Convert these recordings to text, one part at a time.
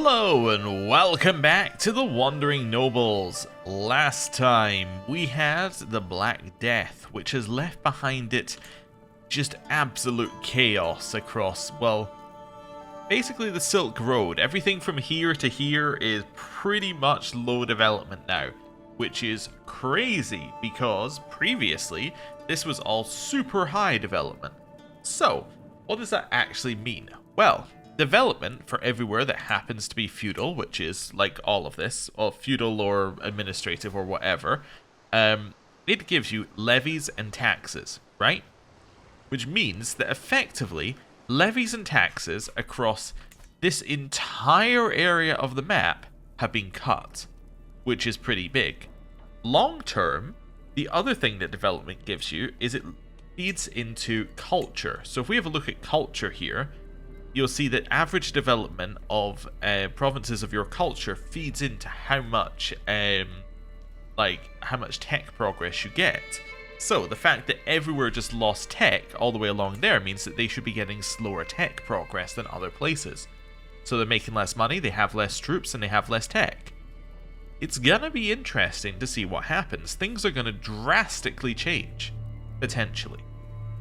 Hello and welcome back to the Wandering Nobles. Last time we had the Black Death, which has left behind it just absolute chaos across, well, basically the Silk Road. Everything from here to here is pretty much low development now, which is crazy because previously this was all super high development. So, what does that actually mean? Well, development for everywhere that happens to be feudal, which is like all of this, or feudal or administrative or whatever, it gives you levies and taxes, right? Which means that effectively, levies and taxes across this entire area of the map have been cut, which is pretty big. Long term, the other thing that development gives you is it feeds into culture. So if we have a look at culture here, you'll see that average development of provinces of your culture feeds into how much tech progress you get. So the fact that everywhere just lost tech all the way along there means that they should be getting slower tech progress than other places. So they're making less money, they have less troops, and they have less tech. It's gonna be interesting to see what happens. Things are gonna drastically change, potentially.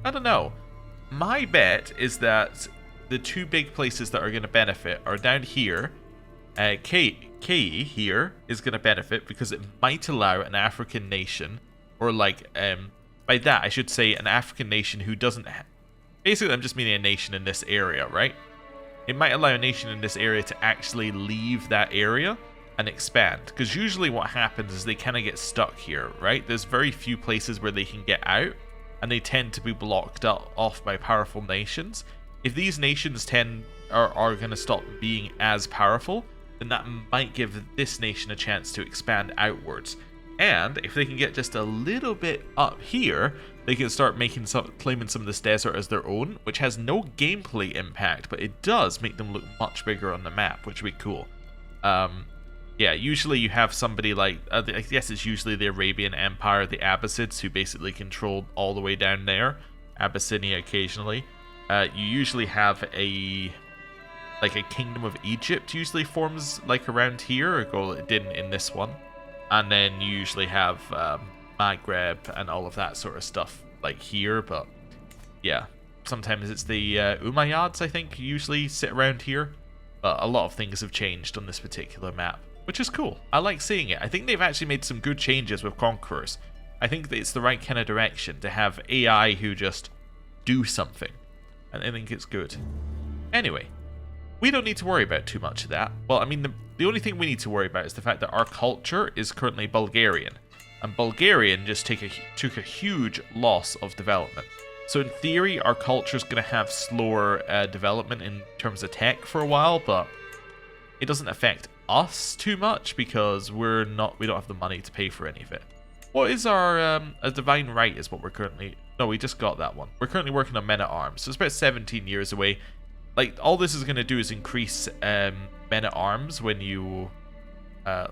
I don't know. My bet is that the two big places that are going to benefit are down here. KE here is going to benefit because it might allow an African nation, or by that I should say an African nation who doesn't basically I'm just meaning a nation in this area, right? It might allow a nation in this area to actually leave that area and expand, because usually what happens is they kind of get stuck here, right? There's very few places where they can get out, and they tend to be blocked off by powerful nations. If these nations are going to stop being as powerful, then that might give this nation a chance to expand outwards. And if they can get just a little bit up here, they can start claiming some of this desert as their own, which has no gameplay impact, but it does make them look much bigger on the map, which would be cool. Yeah, usually you have somebody like, I guess it's usually the Arabian Empire, the Abbasids, who basically controlled all the way down there. Abyssinia occasionally. You usually have a Kingdom of Egypt usually forms like around here, or it didn't in this one. And then you usually have Maghreb and all of that sort of stuff like here, but yeah. Sometimes it's the Umayyads, I think, usually sit around here. But a lot of things have changed on this particular map, which is cool. I like seeing it. I think they've actually made some good changes with Conquerors. I think that it's the right kind of direction to have AI who just do something. And I think it's good. Anyway, we don't need to worry about too much of that. Well, I mean, the only thing we need to worry about is the fact that our culture is currently Bulgarian. And Bulgarian just took a huge loss of development. So in theory, our culture is going to have slower development in terms of tech for a while, but it doesn't affect us too much because we don't have the money to pay for any of it. What is our a divine right is what we're currently... No, we just got that one. We're currently working on men-at-arms, so it's about 17 years away. Like, all this is going to do is increase men-at-arms when you...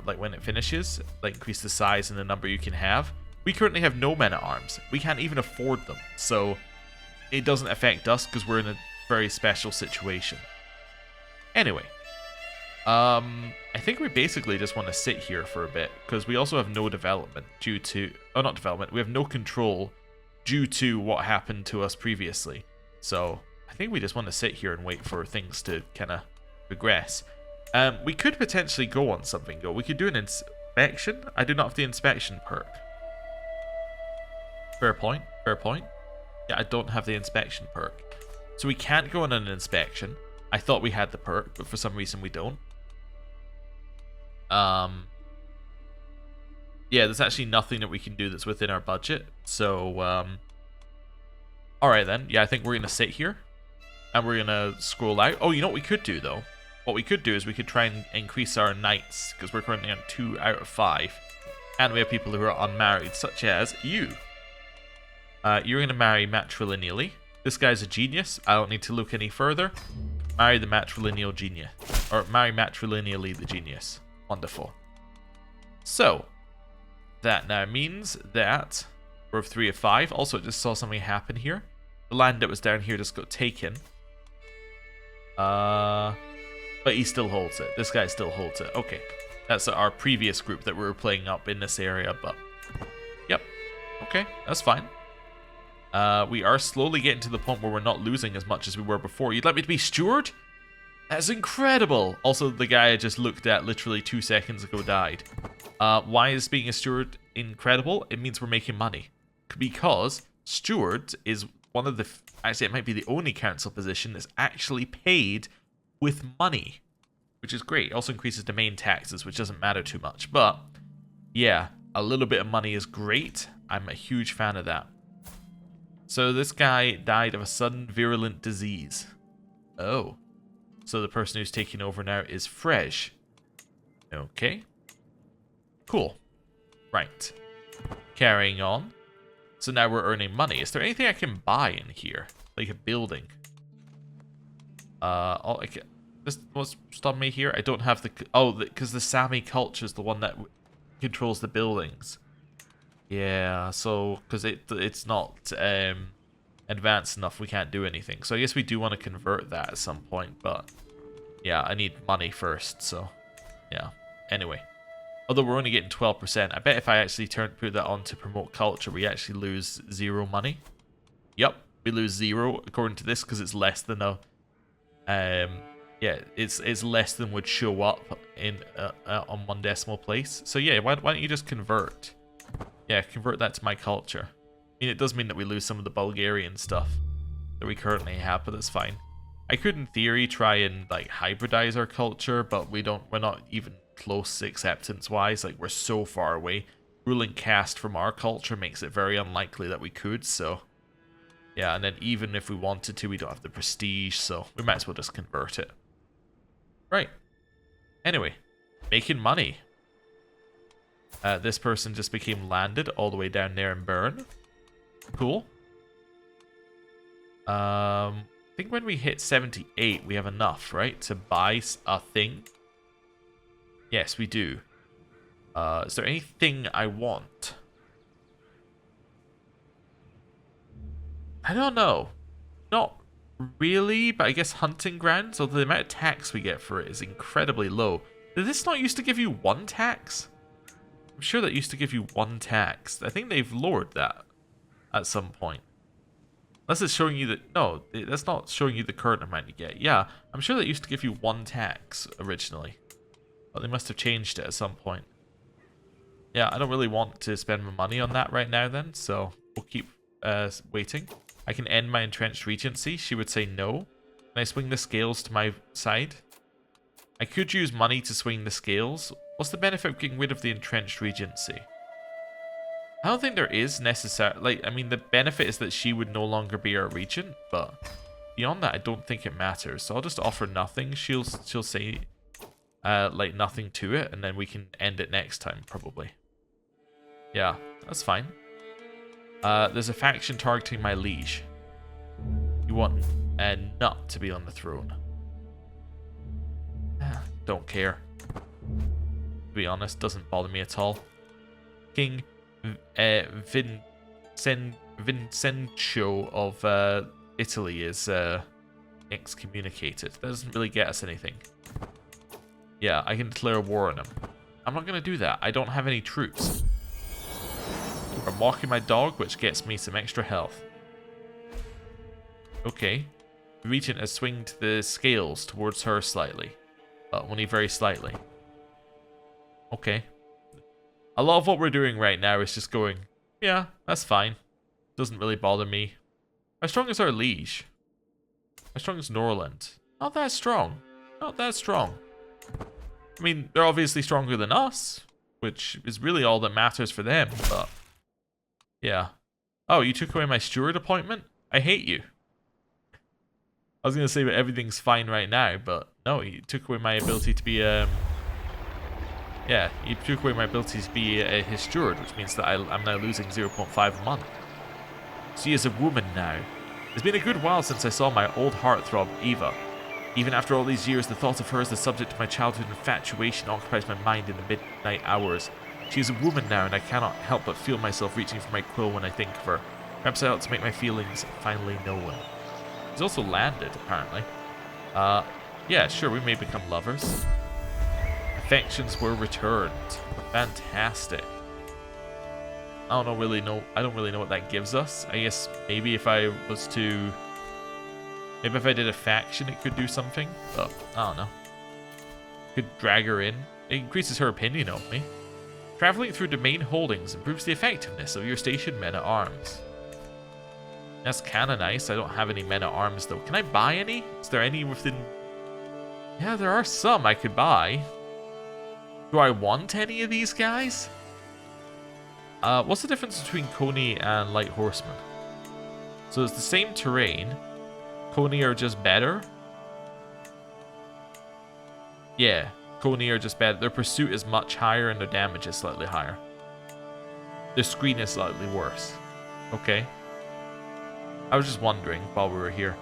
when it finishes. Like, increase the size and the number you can have. We currently have no men-at-arms. We can't even afford them. So, it doesn't affect us because we're in a very special situation. Anyway. I think we basically just want to sit here for a bit, because we also have no development due to... Oh, not development. We have no control due to what happened to us previously. So, I think we just want to sit here and wait for things to kind of progress. We could potentially go on something, though. We could do an inspection. I do not have the inspection perk. Fair point, fair point. Yeah, I don't have the inspection perk. So we can't go on an inspection. I thought we had the perk, but for some reason we don't. Yeah, there's actually nothing that we can do that's within our budget. So, alright then. Yeah, I think we're going to sit here. And we're going to scroll out. Oh, you know what we could do, though? What we could do is we could try and increase our knights, because we're currently on 2 out of 5. And we have people who are unmarried, such as you. You're going to marry matrilineally. This guy's a genius. I don't need to look any further. Marry the matrilineal genius. Or marry matrilineally the genius. Wonderful. So, that now means that we're 3 of 5. Also, I just saw something happen here. The land that was down here just got taken. But he still holds it. This guy still holds it. Okay. That's our previous group that we were playing up in this area, but... Yep. Okay, that's fine. We are slowly getting to the point where we're not losing as much as we were before. You'd like me to be steward? That's incredible! Also, the guy I just looked at literally 2 seconds ago died. Why is being a steward incredible? It means we're making money. Because steward is one of the... Actually, it might be the only council position that's actually paid with money, which is great. It also increases domain taxes, which doesn't matter too much. But, yeah, a little bit of money is great. I'm a huge fan of that. So this guy died of a sudden virulent disease. Oh. So the person who's taking over now is Fresh. Okay. Cool. Right. Carrying on. So now we're earning money. Is there anything I can buy in here? Like a building? This was stop me here. I don't have the... Oh, because the Sami culture is the one that controls the buildings. Yeah, so... Because it's not advanced enough, we can't do anything. So I guess we do want to convert that at some point, but... Yeah, I need money first, so... Yeah. Anyway. Although we're only getting 12%. I bet if I actually put that on to promote culture, we actually lose 0 money. Yep, we lose 0 according to this because it's less than a... yeah, it's less than would show up in on 1 decimal place. So yeah, why don't you just convert? Yeah, convert that to my culture. I mean, it does mean that we lose some of the Bulgarian stuff that we currently have, but that's fine. I could, in theory, try and like hybridize our culture, but we're not even close acceptance-wise. Like, we're so far away. Ruling caste from our culture makes it very unlikely that we could, so... Yeah, and then even if we wanted to, we don't have the prestige, so we might as well just convert it. Right. Anyway, making money. This person just became landed all the way down there in Bern. Cool. I think when we hit 78, we have enough, right, to buy a thing. Yes, we do. Is there anything I want? I don't know. Not really, but I guess hunting grounds, although the amount of tax we get for it is incredibly low. Did this not used to give you 1 tax? I'm sure that used to give you 1 tax. I think they've lowered that at some point. Unless it's showing you that... No, that's not showing you the current amount you get. Yeah, I'm sure that used to give you 1 tax originally. But they must have changed it at some point. Yeah, I don't really want to spend my money on that right now then, so we'll keep waiting. I can end my entrenched regency. She would say no. Can I swing the scales to my side? I could use money to swing the scales. What's the benefit of getting rid of the entrenched regency? I don't think there is necessary. Like, I mean, the benefit is that she would no longer be our regent, but beyond that, I don't think it matters. So I'll just offer nothing. She'll say, like, nothing to it, and then we can end it next time, probably. Yeah, that's fine. There's a faction targeting my liege. You want a nut to be on the throne. Don't care. To be honest, doesn't bother me at all. King Vincenzo of Italy is excommunicated. That doesn't really get us anything. Yeah, I can declare war on him. I'm not going to do that. I don't have any troops. I'm walking my dog, which gets me some extra health. Okay. The regent has swinged the scales towards her slightly. But only very slightly. Okay. A lot of what we're doing right now is just going, yeah, that's fine. Doesn't really bother me. How strong is our liege? How strong is Norland? Not that strong. Not that strong. I mean, they're obviously stronger than us, which is really all that matters for them, but... Yeah. Oh, you took away my steward appointment? I hate you. I was going to say that everything's fine right now, but no, you took away my ability to be, yeah, you took away my ability to be his steward, which means that I'm now losing 0.5 a month. She is a woman now. It's been a good while since I saw my old heartthrob, Eva. Even after all these years, the thought of her as the subject of my childhood infatuation occupies my mind in the midnight hours. She is a woman now, and I cannot help but feel myself reaching for my quill when I think of her. Perhaps I ought to make my feelings finally known. He's also landed, apparently. Yeah, sure, we may become lovers. Affections were returned. Fantastic. I don't really know what that gives us. I guess maybe if I was to... Maybe if I did a faction, it could do something. But I don't know. Could drag her in. It increases her opinion of me. Traveling through domain holdings improves the effectiveness of your stationed men-at-arms. That's kind of nice. I don't have any men-at-arms, though. Can I buy any? Is there any within... Yeah, there are some I could buy. Do I want any of these guys? What's the difference between Coney and Light Horseman? So it's the same terrain. Coney are just better. Yeah, Coney are just better. Their pursuit is much higher and their damage is slightly higher. Their screen is slightly worse. Okay. I was just wondering while we were here.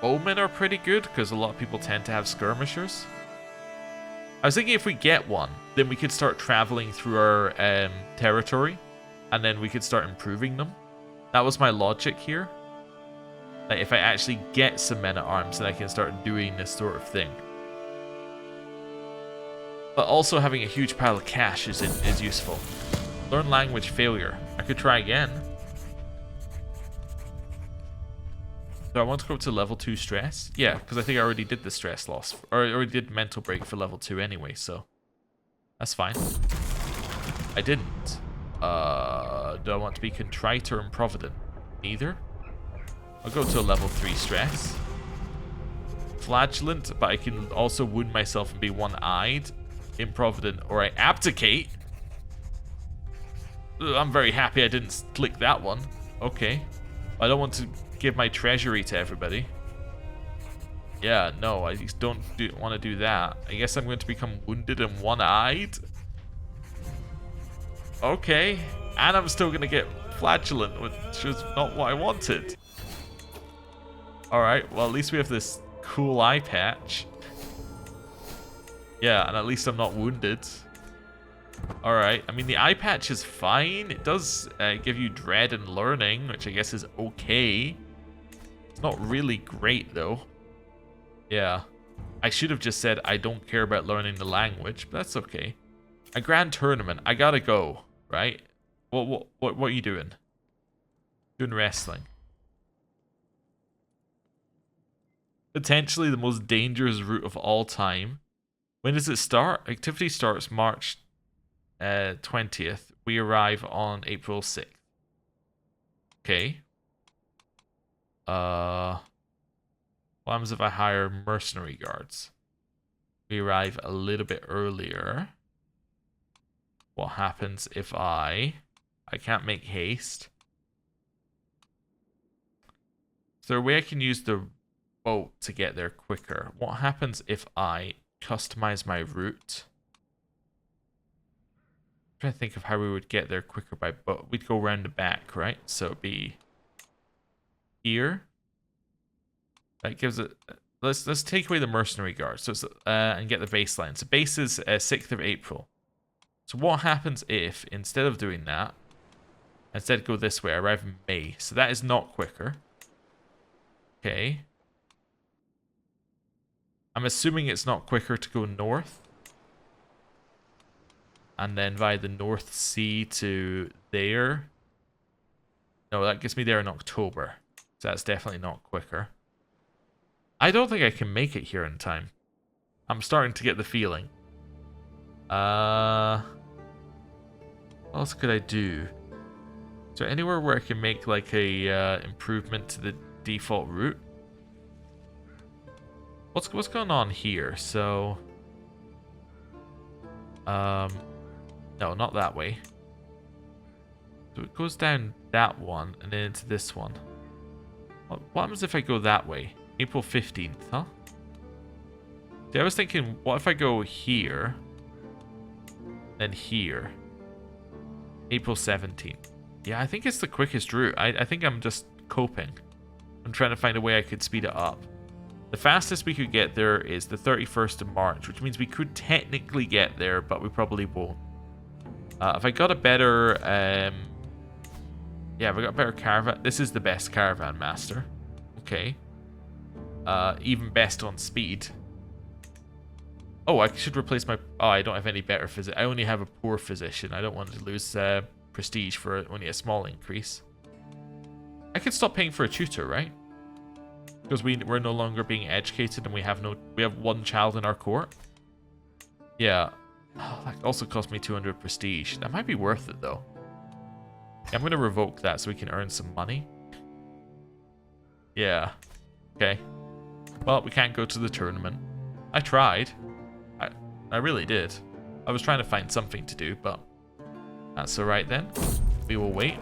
Bowmen are pretty good because a lot of people tend to have skirmishers. I was thinking if we get one, then we could start traveling through our territory, and then we could start improving them. That was my logic here. Like if I actually get some men-at-arms, then I can start doing this sort of thing. But also having a huge pile of cash is useful. Learn language failure. I could try again. Do I want to go up to level 2 stress? Yeah, because I think I already did the stress loss. Or I already did mental break for level 2 anyway, so... That's fine. I didn't. Do I want to be contrite or improvident? Neither. I'll go to a level 3 stress. Flagellant, but I can also wound myself and be one-eyed. Improvident, or I abdicate. I'm very happy I didn't click that one. Okay. I don't want to give my treasury to everybody. Yeah, no, I just don't want to do that. I guess I'm going to become wounded and one-eyed. Okay. And I'm still going to get flagellant, which is not what I wanted. Alright, well at least we have this cool eye patch. Yeah, and at least I'm not wounded. Alright, I mean the eye patch is fine. It does give you dread and learning, which I guess is okay. It's not really great though. Yeah. I should have just said I don't care about learning the language, but that's okay. A grand tournament. I gotta go, right? What are you doing? Doing wrestling. Potentially the most dangerous route of all time. When does it start? Activity starts March 20th. We arrive on April 6th. Okay. What happens if I hire mercenary guards? We arrive a little bit earlier. What happens if I can't make haste? Is there a way I can use the boat to get there quicker? What happens if I customize my route? I'm trying to think of how we would get there quicker by boat. We'd go around the back, right? So it'd be here. That gives it. Let's take away the mercenary guard. So it's, and get the baseline. So base is 6th of April. So what happens if instead of doing that, instead go this way? I arrive in May. So that is not quicker. Okay. I'm assuming it's not quicker to go north. And then via the North Sea to there. No, that gets me there in October. So that's definitely not quicker. I don't think I can make it here in time. I'm starting to get the feeling. What else could I do? Is there anywhere where I can make like a improvement to the default route? What's going on here? So, no, not that way. So it goes down that one and then into this one. What happens if I go that way? April 15th, huh? See, I was thinking, what if I go here, then here? April 17th. Yeah, I think it's the quickest route. I think I'm just coping. I'm trying to find a way I could speed it up. The fastest we could get there is the 31st of March, which means we could technically get there, but we probably won't. If I got a better... yeah, if I got a better caravan... This is the best caravan master. Okay. even best on speed. Oh, I should replace my... Oh, I don't have any better physician. I only have a poor physician. I don't want to lose prestige for only a small increase. I could stop paying for a tutor, right? Because we're no longer being educated and we have one child in our court. Yeah. Oh, that also cost me 200 prestige. That might be worth it, though. Yeah, I'm going to revoke that so we can earn some money. Yeah. Okay. Well, we can't go to the tournament. I tried. I really did. I was trying to find something to do, but that's alright then. We will wait.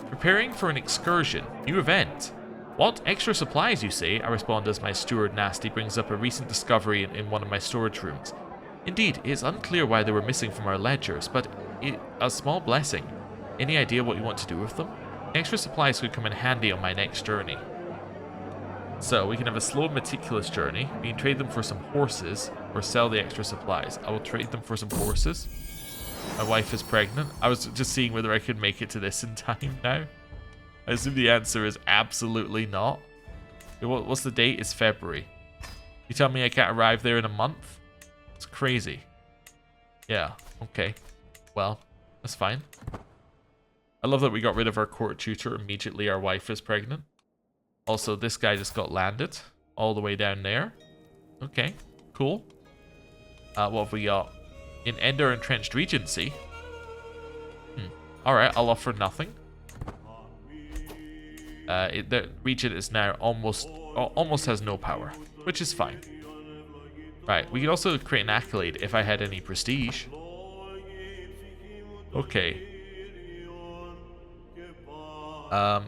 Preparing for an excursion. New event. What? Extra supplies, you say? I respond as my steward Nasty brings up a recent discovery in one of my storage rooms. Indeed, it's unclear why they were missing from our ledgers, but a small blessing. Any idea what you want to do with them? Extra supplies could come in handy on my next journey. So, we can have a slow, meticulous journey. We can trade them for some horses, or sell the extra supplies. I will trade them for some horses. My wife is pregnant. I was just seeing whether I could make it to this in time now. I assume the answer is absolutely not. What's the date? It's February. You tell me I can't arrive there in a month? It's crazy. Yeah, okay. Well, that's fine. I love that we got rid of our court tutor. Immediately our wife is pregnant. Also, this guy just got landed. All the way down there. Okay, cool. What have we got? In Ender Entrenched Regency. Alright, I'll offer nothing. The Regent is now almost has no power, which is fine. Right, we could also create an accolade if I had any prestige. Okay.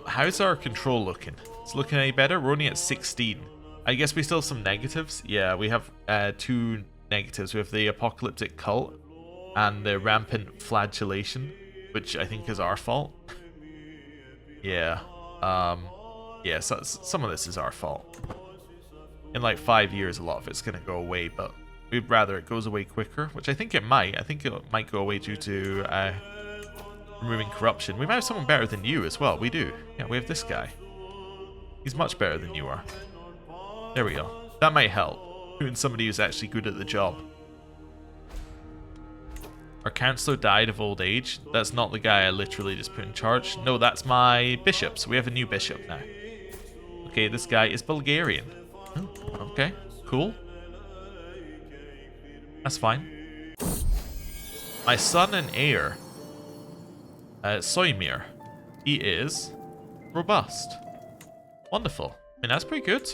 How's our control looking? It's looking any better? We're only at 16. I guess we still have some negatives. Yeah, we have 2 negatives. We have the apocalyptic cult and the rampant flagellation, which I think is our fault. Yeah. Yeah, so some of this is our fault. In like 5 years, a lot of it's going to go away, but we'd rather it goes away quicker, which I think it might. I think it might go away due to removing corruption. We might have someone better than you as well. We do. Yeah, we have this guy. He's much better than you are. There we go. That might help. Putting somebody who's actually good at the job. Our counselor died of old age. That's not the guy I literally just put in charge. No, that's my bishop. So we have a new bishop now. Okay, this guy is Bulgarian. Oh, okay, cool. That's fine. My son and heir, Soymir. He is robust. Wonderful. I mean, that's pretty good.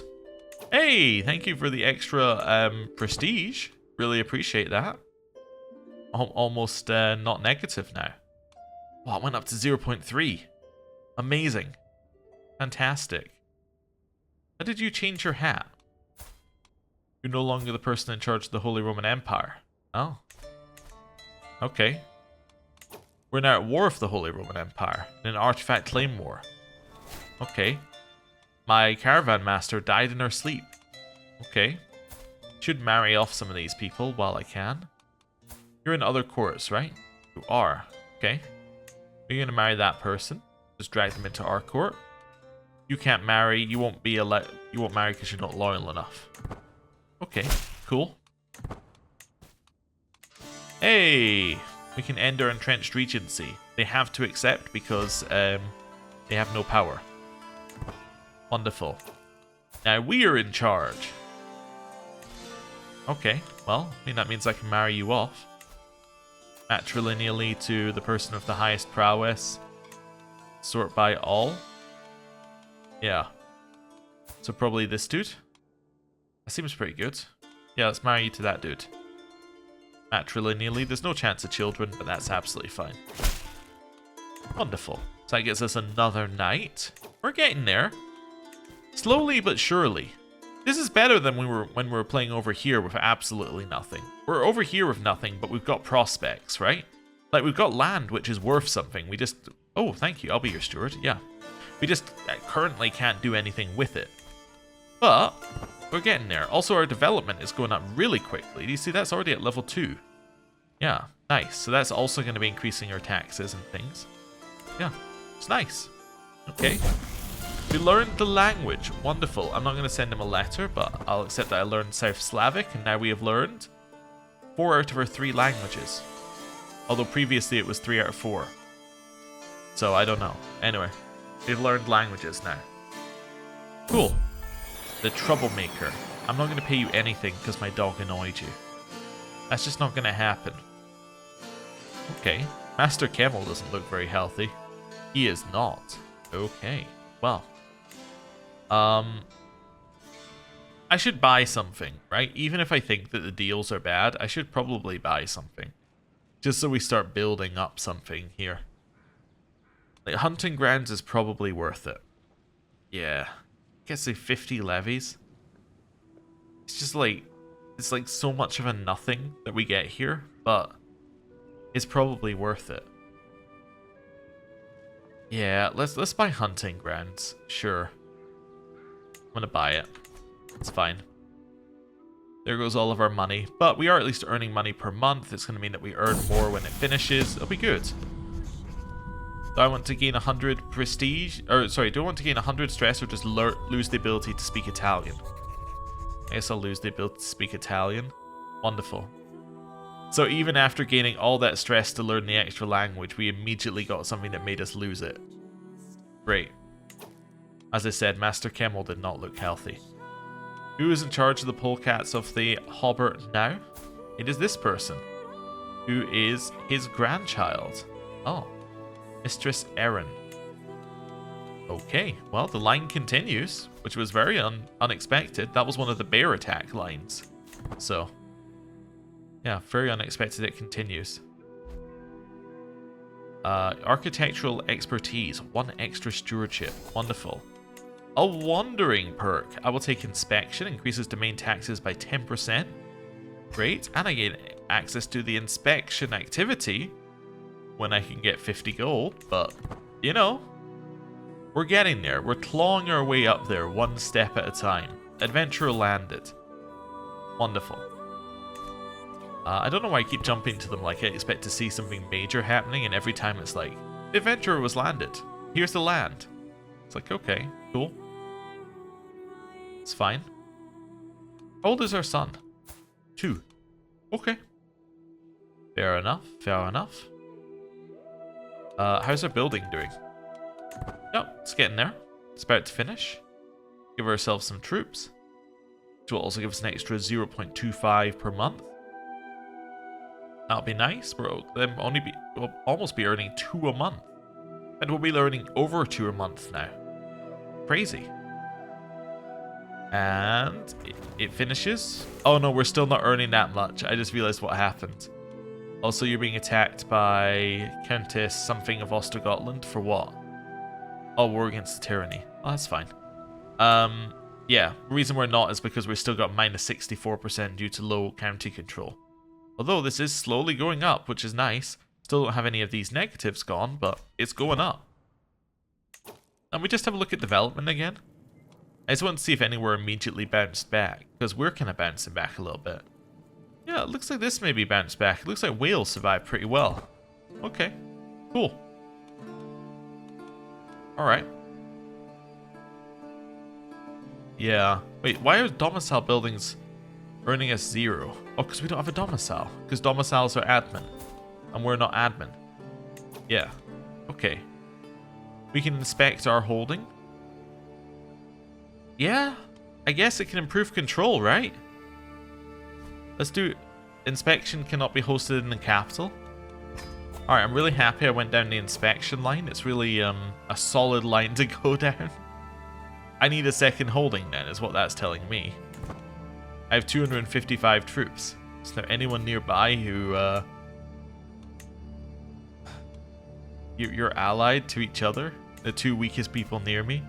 Hey, thank you for the extra prestige. Really appreciate that. Almost not negative now. Wow, it went up to 0.3. Amazing. Fantastic. How did you change your hat? You're no longer the person in charge of the Holy Roman Empire. Oh. Okay. We're now at war with the Holy Roman Empire in an artifact claim war. Okay. My caravan master died in her sleep. Okay. Should marry off some of these people while I can. You're in other courts, right? You are. Okay. Are you going to marry that person? Just drag them into our court. You can't marry. You won't be allowed. You won't marry because you're not loyal enough. Okay. Cool. Hey! We can end our entrenched regency. They have to accept because they have no power. Wonderful. Now we are in charge. Okay. Well, I mean that means I can marry you off. Matrilineally to the person of the highest prowess. Sort by all. Yeah. So probably this dude. That seems pretty good. Yeah, let's marry you to that dude. Matrilineally. There's no chance of children, but that's absolutely fine. Wonderful. So that gets us another knight. We're getting there. Slowly but surely. This is better than when we were playing over here with absolutely nothing. We're over here with nothing, but we've got prospects, right? Like, we've got land which is worth something. We just... Oh, thank you. I'll be your steward. Yeah. We just currently can't do anything with it. But we're getting there. Also, our development is going up really quickly. Do you see that's already at level 2? Yeah, nice. So that's also going to be increasing our taxes and things. Yeah, it's nice. Okay. We learned the language. Wonderful. I'm not going to send him a letter, but I'll accept that I learned South Slavic, and now we have learned 4 out of our 3 languages. Although previously it was 3 out of 4. So I don't know. Anyway, we've learned languages now. Cool. The troublemaker. I'm not going to pay you anything because my dog annoyed you. That's just not going to happen. Okay. Master Camel doesn't look very healthy. He is not. Okay. Well. I should buy something, right? Even if I think that the deals are bad, I should probably buy something. Just so we start building up something here. Like, hunting grounds is probably worth it. Yeah. I guess say 50 levies. It's just like, it's like so much of a nothing that we get here, but it's probably worth it. Yeah, let's buy hunting grounds. Sure. I'm gonna buy it. It's fine. There goes all of our money. But we are at least earning money per month. It's gonna mean that we earn more when it finishes. It'll be good. Do I want to gain 100 prestige? Or, sorry, do I want to gain 100 stress or just lose the ability to speak Italian? I guess I'll lose the ability to speak Italian. Wonderful. So even after gaining all that stress to learn the extra language, we immediately got something that made us lose it. Great. As I said, Master Camel did not look healthy. Who is in charge of the polecats of the Hobart now? It is this person, who is his grandchild. Oh, Mistress Erin. Okay, well, the line continues, which was very unexpected. That was one of the bear attack lines. So, yeah, very unexpected it continues. Architectural expertise, 1 extra stewardship. Wonderful. A wandering perk. I will take inspection, increases domain taxes by 10%. Great, and I gain access to the inspection activity when I can get 50 gold, but, you know, we're getting there. We're clawing our way up there, 1 step at a time. Adventurer landed. Wonderful. I don't know why I keep jumping to them like I expect to see something major happening, and every time it's like, the adventurer was landed. Here's the land. It's like, okay, cool. It's fine. How old is our son? 2. Okay. Fair enough, fair enough. How's our building doing? Oh, it's getting there. It's about to finish. Give ourselves some troops. Which will also give us an extra 0.25 per month. That'll be nice. We'll almost be earning 2 a month. And we'll be earning over 2 a month now. Crazy. And it finishes. Oh no, we're still not earning that much. I just realized what happened. Also, you're being attacked by Countess something of Ostergotland for what? Oh, war against the tyranny. Oh, that's fine. Yeah, the reason we're not is because we've still got minus 64% due to low county control. Although this is slowly going up, which is nice. Still don't have any of these negatives gone, but it's going up. And we just have a look at development again. I just want to see if anywhere immediately bounced back, because we're kind of bouncing back a little bit. Yeah, it looks like this maybe bounced back. It looks like Wales survived pretty well. Okay, cool. Alright. Yeah. Wait, why are domicile buildings earning us 0? Oh, because we don't have a domicile. Because domiciles are admin. And we're not admin. Yeah. Okay. We can inspect our holding. Yeah. I guess it can improve control, right? Let's do... Inspection cannot be hosted in the capital. Alright, I'm really happy I went down the inspection line. It's really a solid line to go down. I need a second holding then, is what that's telling me. I have 255 troops. Is there anyone nearby who... You're allied to each other? The 2 weakest people near me?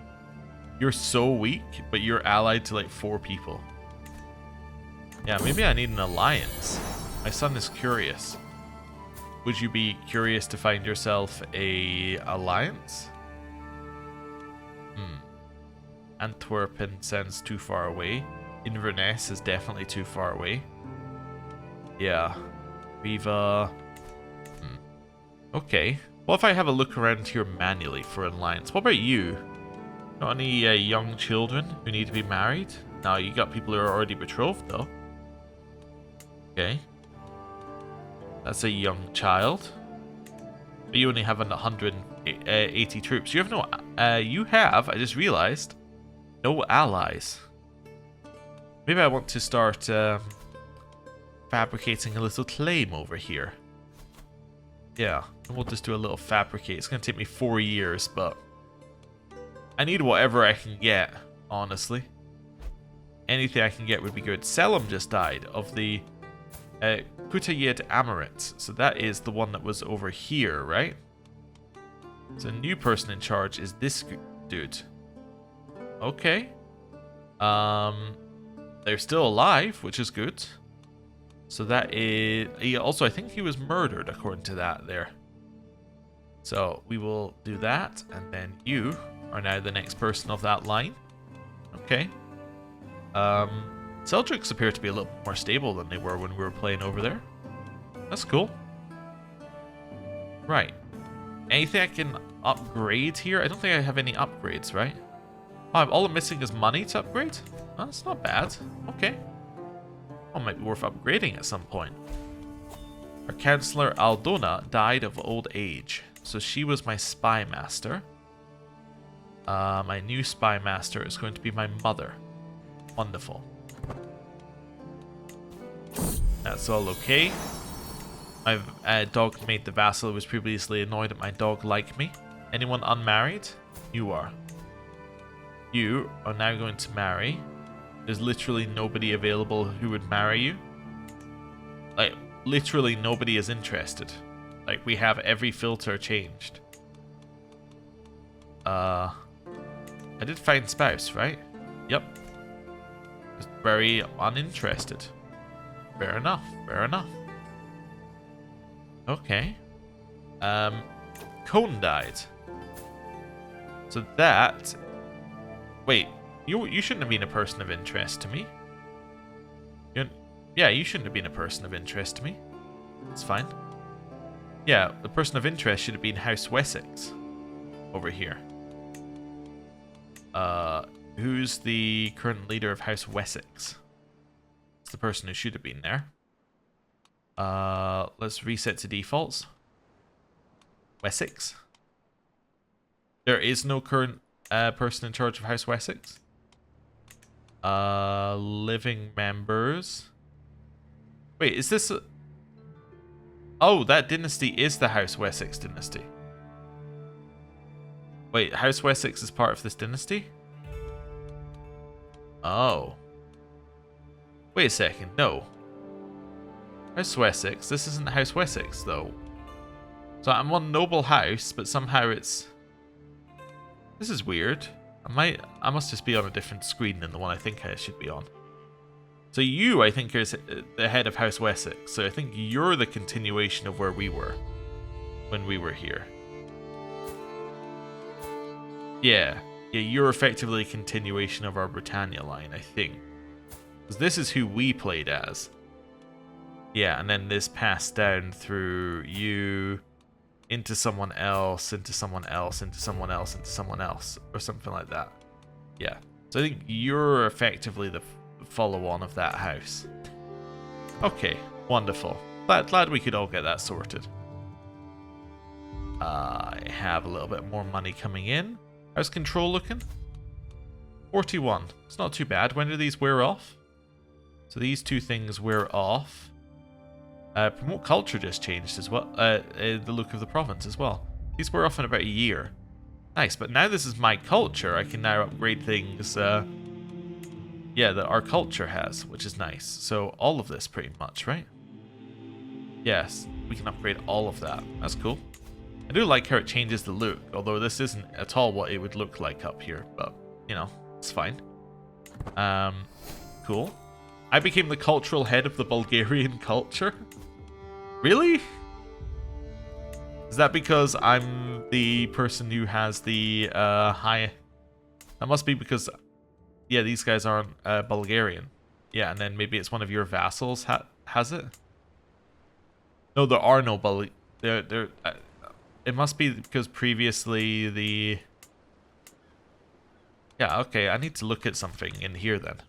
You're so weak, but you're allied to like 4 people. Yeah, maybe I need an alliance. My son is curious. Would you be curious to find yourself a alliance? Antwerpen sounds too far away. Inverness is definitely too far away. Yeah. We've, Okay. What if I have a look around here manually for an alliance? What about you? Not any young children who need to be married? No, you got people who are already betrothed, though. Okay. That's a young child. But you only have 180 troops. You have no... you have, I just realized, no allies. Maybe I want to start fabricating a little claim over here. Yeah, and we'll just do a little fabricate. It's going to take me 4 years, but... I need whatever I can get, honestly. Anything I can get would be good. Selim just died of the Kutayed Amaret. So that is the one that was over here, right? So a new person in charge is this dude. Okay. They're still alive, which is good. So that is... Also, I think he was murdered, according to that there. So we will do that, and then you are now the next person of that line. Okay. Seljuks appear to be a little more stable than they were when we were playing over there. That's cool. Right. Anything I can upgrade here? I don't think I have any upgrades, right? Oh, all I'm missing is money to upgrade? Oh, that's not bad. Okay. Oh, might be worth upgrading at some point. Our counselor Aldona died of old age. So she was my spy master. My new spy master is going to be my mother. Wonderful. That's all okay. My dog made the vassal who was previously annoyed at my dog like me. Anyone unmarried? You are. You are now going to marry. There's literally nobody available who would marry you. Like, literally nobody is interested. Like, we have every filter changed. I did find spouse, right? Yep. Just very uninterested. Fair enough, fair enough. Okay. Cone died. So that... Wait, you shouldn't have been a person of interest to me. Yeah, you shouldn't have been a person of interest to me. It's fine. Yeah, the person of interest should have been House Wessex. Over here. Who's the current leader of House Wessex? It's the person who should have been there. Let's reset to defaults. Wessex. There is no current person in charge of House Wessex. Living members. Wait, is this... Oh, that dynasty is the House Wessex dynasty. Wait, House Wessex is part of this dynasty? Oh. Wait a second, no. House Wessex, this isn't House Wessex, though. So I'm one noble house, but somehow it's... This is weird. I must just be on a different screen than the one I think I should be on. So you, I think, is the head of House Wessex. So I think you're the continuation of where we were when we were here. Yeah, you're effectively a continuation of our Britannia line, I think. Because this is who we played as. Yeah, and then this passed down through you into someone else, into someone else, into someone else, into someone else, or something like that. Yeah, so I think you're effectively the follow-on of that house. Okay, wonderful. Glad we could all get that sorted. I have a little bit more money coming in. How's control looking? 41. It's not too bad. When do these wear off? So these two things wear off. Promote culture just changed as well. The look of the province as well. These wear off in about a year. Nice, but now this is my culture. I can now upgrade things, yeah, that our culture has, which is nice. So all of this pretty much, right? Yes, we can upgrade all of that. That's cool. I do like how it changes the look, although this isn't at all what it would look like up here, but, you know, it's fine. Cool. I became the cultural head of the Bulgarian culture? Really? Is that because I'm the person who has the high... That must be because... Yeah, these guys aren't Bulgarian. Yeah, and then maybe it's one of your vassals has it? No, there are no it must be because previously the... Yeah, okay, I need to look at something in here then.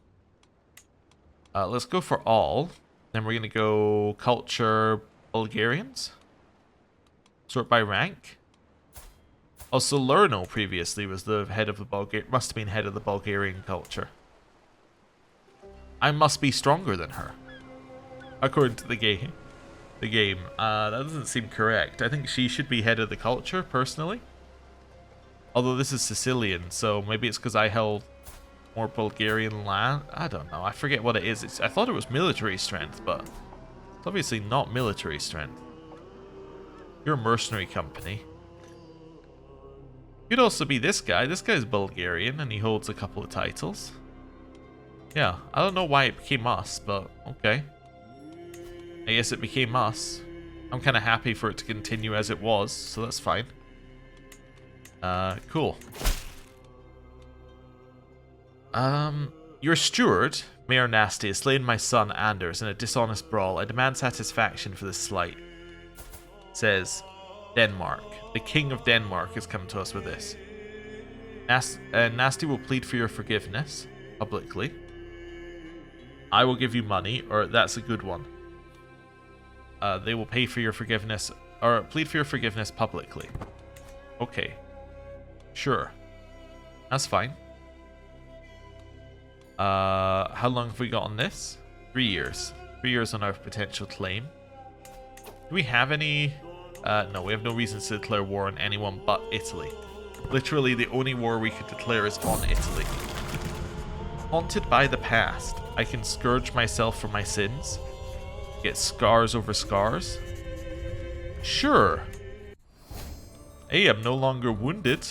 Let's go for all. Then we're going to go culture Bulgarians. Sort by rank. Also, Lerno previously was the head of the must have been head of the Bulgarian culture. I must be stronger than her, according to the game. That doesn't seem correct. I think she should be head of the culture, personally. Although this is Sicilian, so maybe it's because I held more Bulgarian land. I don't know. I forget what it is. I thought it was military strength, but it's obviously not military strength. You're a mercenary company. Could also be this guy. This guy's Bulgarian, and he holds a couple of titles. Yeah, I don't know why it became us, but okay. I guess it became us. I'm kind of happy for it to continue as it was, so that's fine. Cool. Your steward, Mayor Nasty, has slain my son Anders in a dishonest brawl. I demand satisfaction for this slight. It says, Denmark. The King of Denmark has come to us with this. Nasty will plead for your forgiveness, publicly. I will give you money, or that's a good one. They will pay for your forgiveness, or plead for your forgiveness publicly. Okay. Sure. That's fine. How long have we got on this? 3 years. 3 years on our potential claim. Do we have any... no, we have no reason to declare war on anyone but Italy. Literally, the only war we could declare is on Italy. Haunted by the past. I can scourge myself for my sins. Get scars over scars. Sure. Hey, I'm no longer wounded.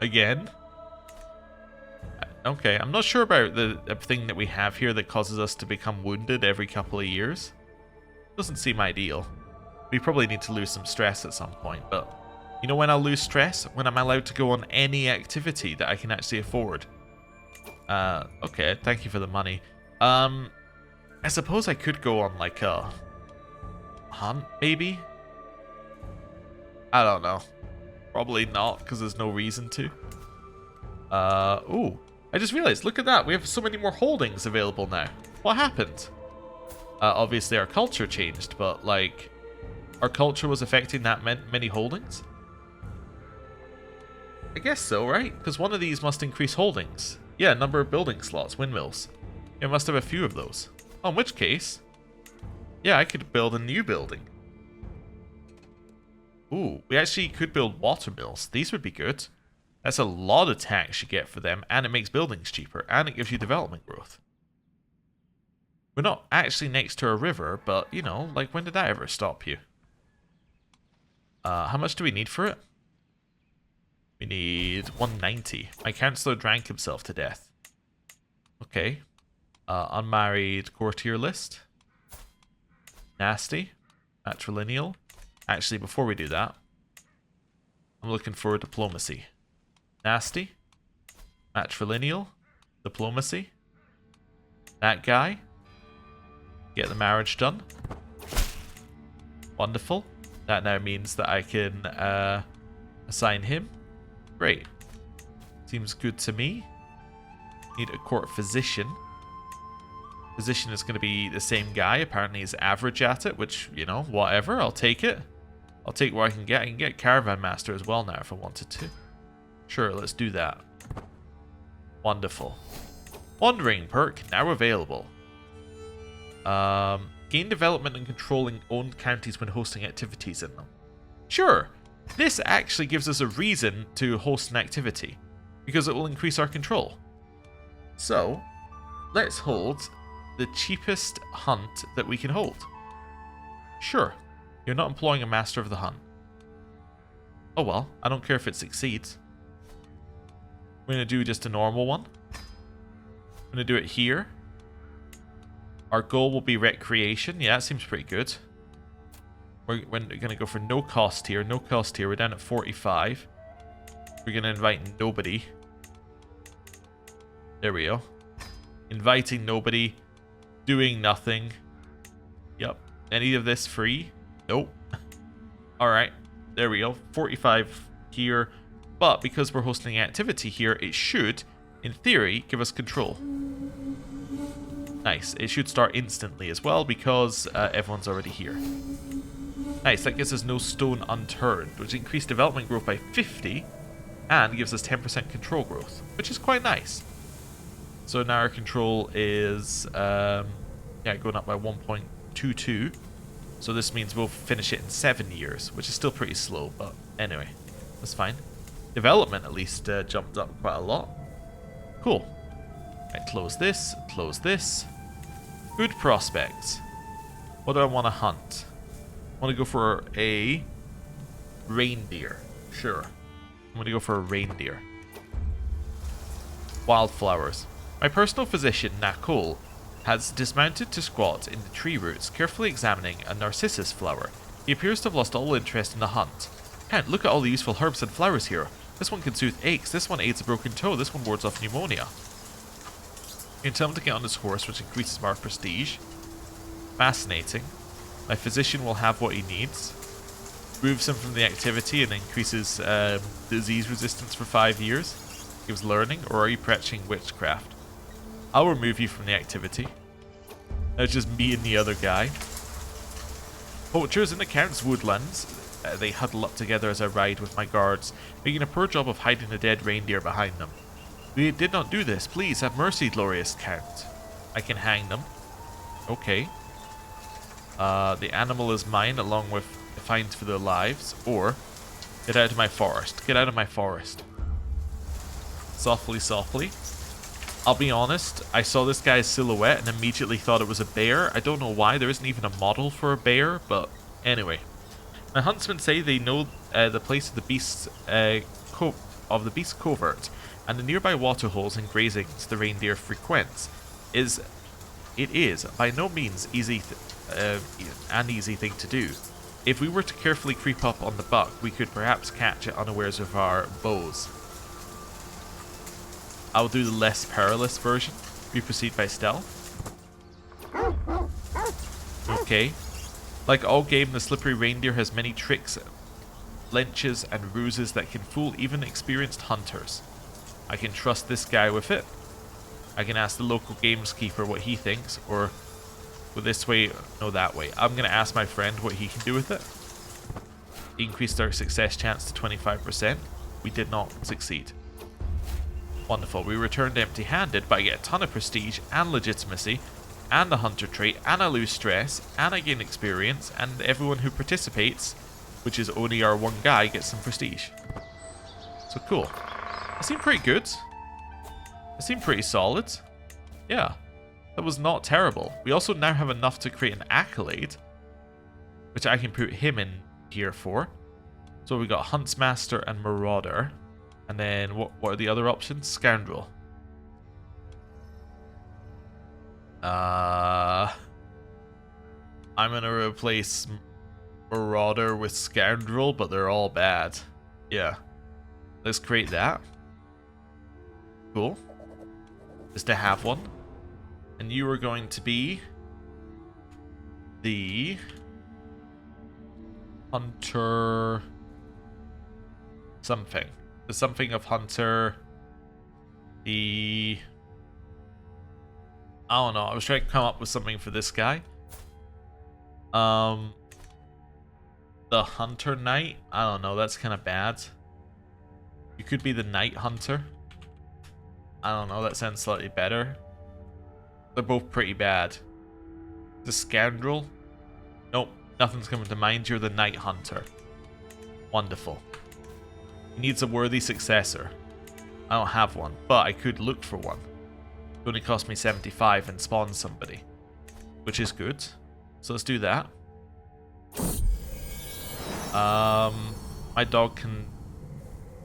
Again. Okay, I'm not sure about the thing that we have here that causes us to become wounded every couple of years. Doesn't seem ideal. We probably need to lose some stress at some point, but... You know when I'll lose stress? When I'm allowed to go on any activity that I can actually afford. Okay, thank you for the money. I suppose I could go on like a... hunt, maybe? I don't know. Probably not, because there's no reason to. Ooh. I just realized, look at that. We have so many more holdings available now. What happened? Obviously our culture changed, but like... Our culture was affecting that many holdings? I guess so, right? Because one of these must increase holdings. Yeah, number of building slots, windmills. It must have a few of those. Oh, in which case... Yeah, I could build a new building. Ooh, we actually could build water mills. These would be good. That's a lot of tax you get for them, and it makes buildings cheaper, and it gives you development growth. We're not actually next to a river, but, you know, like, when did that ever stop you? How much do we need for it? We need 190. My councillor drank himself to death. Okay. Unmarried courtier list. Nasty. Matrilineal. Actually, before we do that, I'm looking for diplomacy. Nasty. Matrilineal. Diplomacy. That guy. Get the marriage done. Wonderful. That now means that I can assign him. Great. Seems good to me. Need a court physician. Physician is going to be the same guy. Apparently he's average at it, which, you know, whatever. I'll take it. I'll take what I can get. I can get Caravan Master as well now if I wanted to. Sure, let's do that. Wonderful. Wandering perk now available. Gain development and controlling owned counties when hosting activities in them. Sure, this actually gives us a reason to host an activity, because it will increase our control. So, let's hold the cheapest hunt that we can hold. Sure, you're not employing a master of the hunt. Oh well, I don't care if it succeeds. We're going to do just a normal one. I'm going to do it here. Our goal will be recreation. Yeah, that seems pretty good. We're going to go for no cost here. No cost here. We're down at 45. We're going to invite nobody. There we go. Inviting nobody. Doing nothing. Yep. Any of this free? Nope. Alright. There we go. 45 here. But because we're hosting an activity here, it should in theory, give us control. Nice. It should start instantly as well because everyone's already here. Nice. That gives us no stone unturned, which increased development growth by 50 and gives us 10% control growth, which is quite nice. So now our control is going up by 1.22. So this means we'll finish it in 7 years, which is still pretty slow, but anyway, that's fine. Development at least jumped up quite a lot. Cool. Right, close this, close this. Good prospects. What do I want to hunt? I want to go for a reindeer. Sure. I'm going to go for a reindeer. Wildflowers. My personal physician, Nicole, has dismounted to squat in the tree roots, carefully examining a narcissus flower. He appears to have lost all interest in the hunt. Count, look at all the useful herbs and flowers here. This one can soothe aches, this one aids a broken toe, this one wards off pneumonia. You can tell him to get on his horse, which increases our prestige. Fascinating. My physician will have what he needs. Removes him from the activity and increases disease resistance for 5 years. Gives learning, or are you practicing witchcraft? I'll remove you from the activity. It's just me and the other guy. Poachers in the Count's woodlands. They huddle up together as I ride with my guards, making a poor job of hiding the dead reindeer behind them. We did not do this. Please have mercy, glorious Count. I can hang them. Okay. The animal is mine, along with the fines for their lives. Or, get out of my forest. Get out of my forest. Softly, softly. I'll be honest, I saw this guy's silhouette and immediately thought it was a bear. I don't know why, there isn't even a model for a bear, but anyway. My huntsmen say they know the place of the beast's covert, and the nearby waterholes and grazings the reindeer frequents. It is by no means an easy thing to do. If we were to carefully creep up on the buck, we could perhaps catch it unawares with our bows. I'll do the less perilous version. We proceed by stealth. Okay. Like all game, the slippery reindeer has many tricks, lenches, and ruses that can fool even experienced hunters. I can trust this guy with it. I can ask the local gameskeeper what he thinks, or go this way, no that way. I'm going to ask my friend what he can do with it. Increased our success chance to 25%. We did not succeed. Wonderful. We returned empty-handed, but I get a ton of prestige and legitimacy, and the hunter trait, and I lose stress, and I gain experience, and everyone who participates, which is only our one guy, gets some prestige. So cool. That seemed pretty good. That seemed pretty solid. Yeah. That was not terrible. We also now have enough to create an accolade, which I can put him in here for. So we got Huntsmaster and Marauder. And then what are the other options? Scoundrel. I'm gonna replace Marauder with Scoundrel, but they're all bad. Yeah. Let's create that. Cool. Just to have one. And you are going to be the Hunter something. The something of Hunter. The... I don't know. I was trying to come up with something for this guy. The Hunter Knight? I don't know. That's kind of bad. You could be the Night Hunter. I don't know. That sounds slightly better. They're both pretty bad. The Scoundrel? Nope. Nothing's coming to mind. You're the Night Hunter. Wonderful. He needs a worthy successor. I don't have one, but I could look for one. It only cost me 75 and spawn somebody, which is good. So let's do that. My dog can...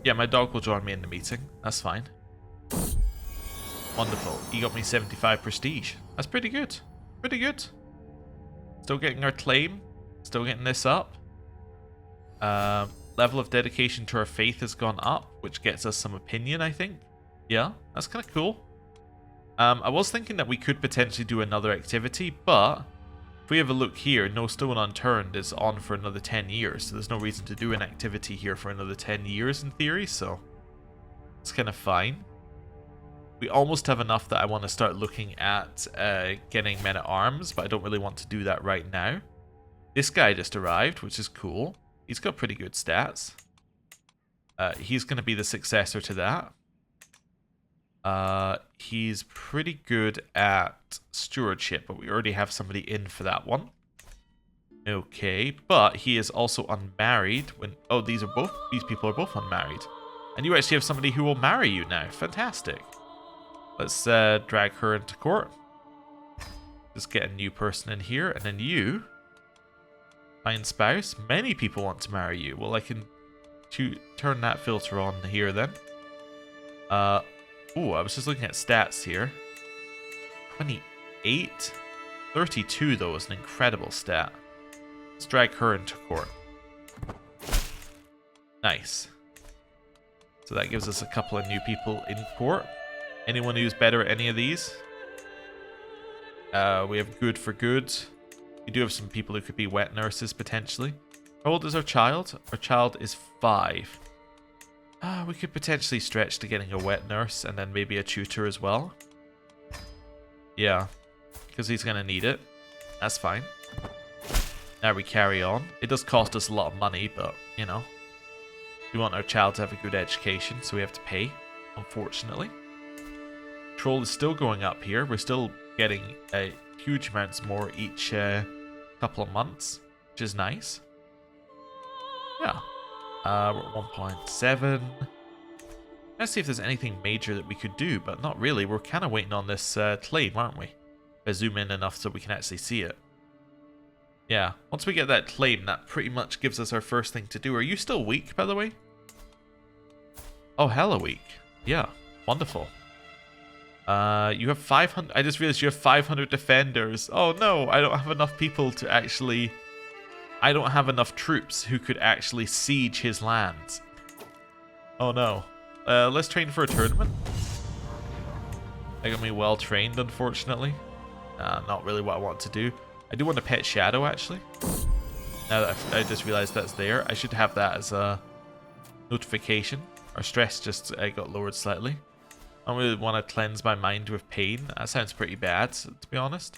Yeah, my dog will join me in the meeting. That's fine. Wonderful. He got me 75 prestige. That's pretty good. Pretty good. Still getting our claim. Still getting this up. Level of dedication to our faith has gone up, which gets us some opinion, I think. Yeah, that's kind of cool. I was thinking that we could potentially do another activity, but if we have a look here, No Stone Unturned is on for another 10 years, so there's no reason to do an activity here for another 10 years in theory, so it's kind of fine. We almost have enough that I want to start looking at getting men-at-arms, but I don't really want to do that right now. This guy just arrived, which is cool. He's got pretty good stats. He's going to be the successor to that. He's pretty good at stewardship, but we already have somebody in for that one. Okay, but he is also unmarried. Oh, these people are both unmarried. And you actually have somebody who will marry you now. Fantastic. Let's drag her into court. Just get a new person in here, and then you find spouse. Many people want to marry you. Well, I can turn that filter on here then. Oh, I was just looking at stats here. 28, 32 though is an incredible stat. Let's drag her into court. Nice. So that gives us a couple of new people in court. Anyone who's better at any of these? We have good for good. We do have some people who could be wet nurses potentially. How old is our child? Our child is 5. We could potentially stretch to getting a wet nurse and then maybe a tutor as well. Yeah, because he's going to need it. That's fine. Now we carry on. It does cost us a lot of money, but, you know, we want our child to have a good education, so we have to pay, unfortunately. Troll is still going up here. We're still getting huge amounts more each couple of months, which is nice. Yeah. We're at 1.7. Let's see if there's anything major that we could do, but not really. We're kind of waiting on this claim, aren't we? If I zoom in enough so we can actually see it. Yeah, once we get that claim, that pretty much gives us our first thing to do. Are you still weak, by the way? Oh, hella weak. Yeah, wonderful. You have 500... I just realized you have 500 defenders. Oh no, I don't have enough people to actually... I don't have enough troops who could actually siege his lands. Oh no. Let's train for a tournament. They got me well trained, unfortunately. Not really what I want to do. I do want to pet Shadow, actually. Now that I just realized that's there, I should have that as a notification. Our stress just got lowered slightly. I don't really want to cleanse my mind with pain. That sounds pretty bad, to be honest.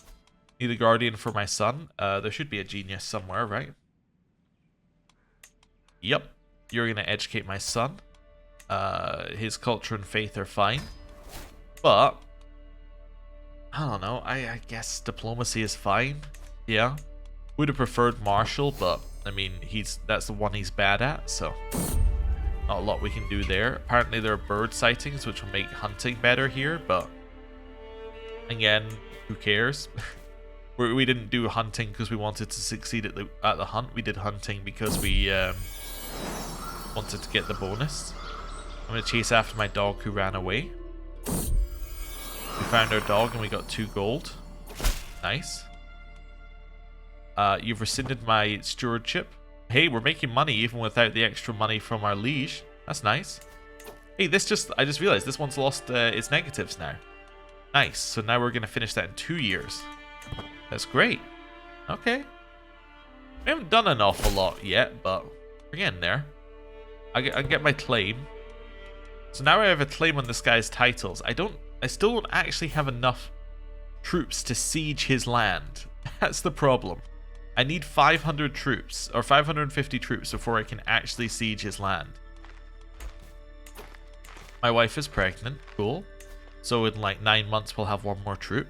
Need a guardian for my son. There should be a genius somewhere, right? Yep. You're going to educate my son. His culture and faith are fine. But I don't know. I guess diplomacy is fine. Yeah. Would have preferred martial, but I mean, that's the one he's bad at, so not a lot we can do there. Apparently there are bird sightings, which will make hunting better here, but again, who cares? We didn't do hunting because we wanted to succeed at the hunt. We did hunting because we wanted to get the bonus. I'm going to chase after my dog who ran away. We found our dog and we got 2 gold. Nice. You've rescinded my stewardship. Hey, we're making money even without the extra money from our liege. That's nice. Hey, I just realized this one's lost its negatives now. Nice. So now we're going to finish that in 2 years. That's great. Okay. We haven't done an awful lot yet, but we're getting there. I get my claim. So now I have a claim on this guy's titles. I still don't actually have enough troops to siege his land. That's the problem. I need 500 troops, or 550 troops before I can actually siege his land. My wife is pregnant. Cool. So in like 9 months we'll have 1 more troop.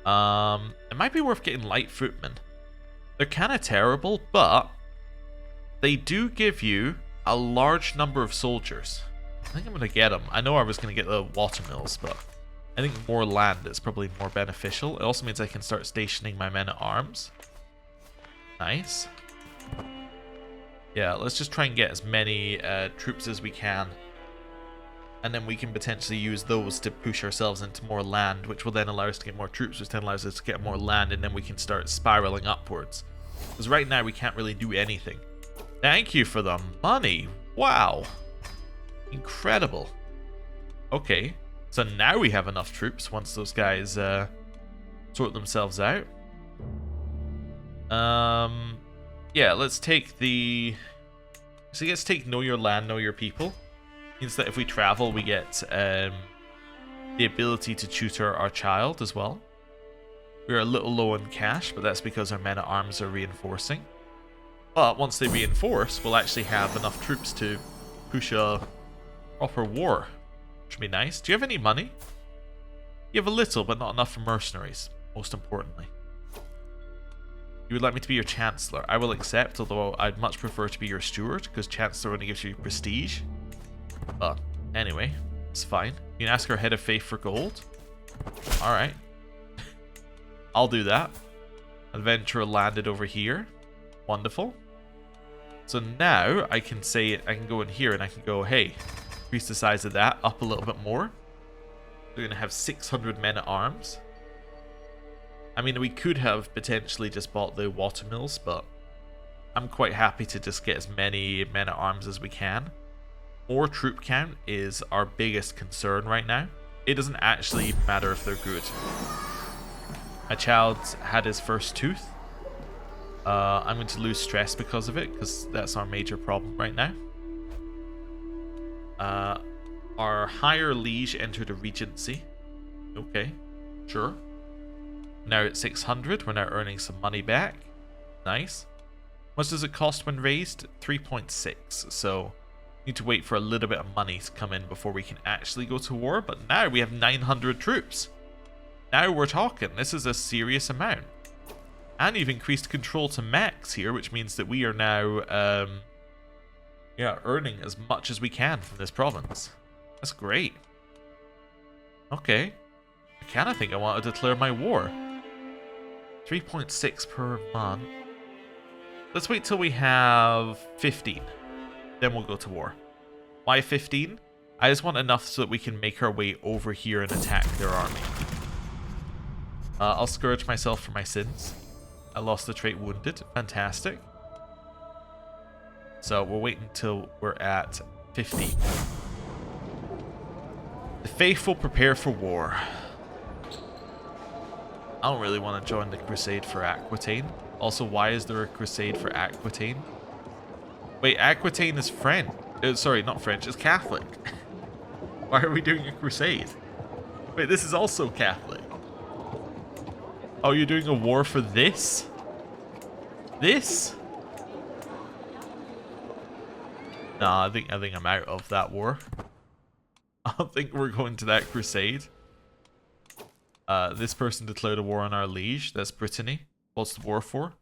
It might be worth getting light footmen. They're kind of terrible, but they do give you a large number of soldiers. I think I'm going to get them. I know I was going to get the watermills, but I think more land is probably more beneficial. It also means I can start stationing my men at arms. Nice. Yeah, let's just try and get as many troops as we can. And then we can potentially use those to push ourselves into more land, which will then allow us to get more troops, which then allows us to get more land, and then we can start spiraling upwards. Because right now we can't really do anything. Thank you for the money. Wow. Incredible. Okay. So now we have enough troops once those guys sort themselves out. Yeah, let's take the... So let's take Know Your Land, Know Your People. Means that if we travel, we get the ability to tutor our child as well. We're a little low on cash, but that's because our men-at-arms are reinforcing. But once they reinforce, we'll actually have enough troops to push a proper war, which would be nice. Do you have any money? You have a little, but not enough for mercenaries, most importantly. You would like me to be your Chancellor. I will accept, although I'd much prefer to be your Steward, because Chancellor only gives you prestige. But anyway, it's fine. You can ask our Head of Faith for gold. Alright. I'll do that. Adventurer landed over here. Wonderful. So now I can say, I can go in here and I can go, hey, increase the size of that up a little bit more. We're going to have 600 men-at-arms. I mean, we could have potentially just bought the watermills, but I'm quite happy to just get as many men-at-arms as we can. More troop count is our biggest concern right now. It doesn't actually matter if they're good. My child had his first tooth. I'm going to lose stress because of it, because that's our major problem right now. Our higher liege entered a regency. Okay, sure. Now at 600, we're now earning some money back. Nice. What does it cost when raised? 3.6. So need to wait for a little bit of money to come in before we can actually go to war. But now we have 900 troops. Now we're talking. This is a serious amount. And you've increased control to max here, which means that we are now earning as much as we can from this province. That's great. Okay. I kind of think I want to declare my war. 3.6 per month. Let's wait till we have 15. Then we'll go to war. Why 15? I just want enough so that we can make our way over here and attack their army. I'll scourge myself for my sins. I lost the trait wounded. Fantastic. So we'll wait until we're at 15. The faithful prepare for war. I don't really want to join the crusade for Aquitaine. Also, why is there a crusade for Aquitaine? Wait, Aquitaine is French. Sorry, not French. It's Catholic. Why are we doing a crusade? Wait, this is also Catholic. Oh, you're doing a war for this? This? Nah, I think I'm out of that war. I don't think we're going to that crusade. This person declared a war on our liege. That's Brittany. What's the war for?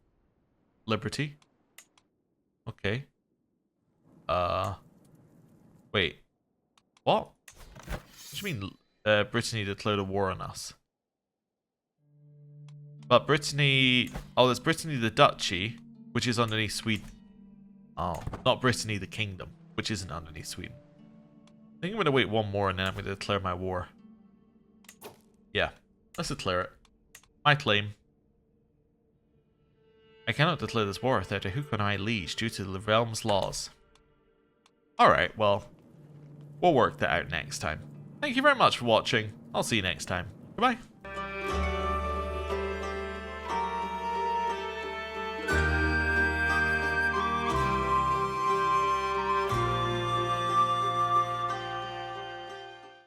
Liberty. Okay. Wait. What? What do you mean Brittany declared a war on us? But Brittany... Oh, there's Brittany the Duchy, which is underneath Sweden. Oh, not Brittany the Kingdom, which isn't underneath Sweden. I think I'm going to wait one more and then I'm going to declare my war. Yeah, let's declare it. My claim. I cannot declare this war without a hook on my liege due to the realm's laws. Alright, well, we'll work that out next time. Thank you very much for watching. I'll see you next time. Goodbye.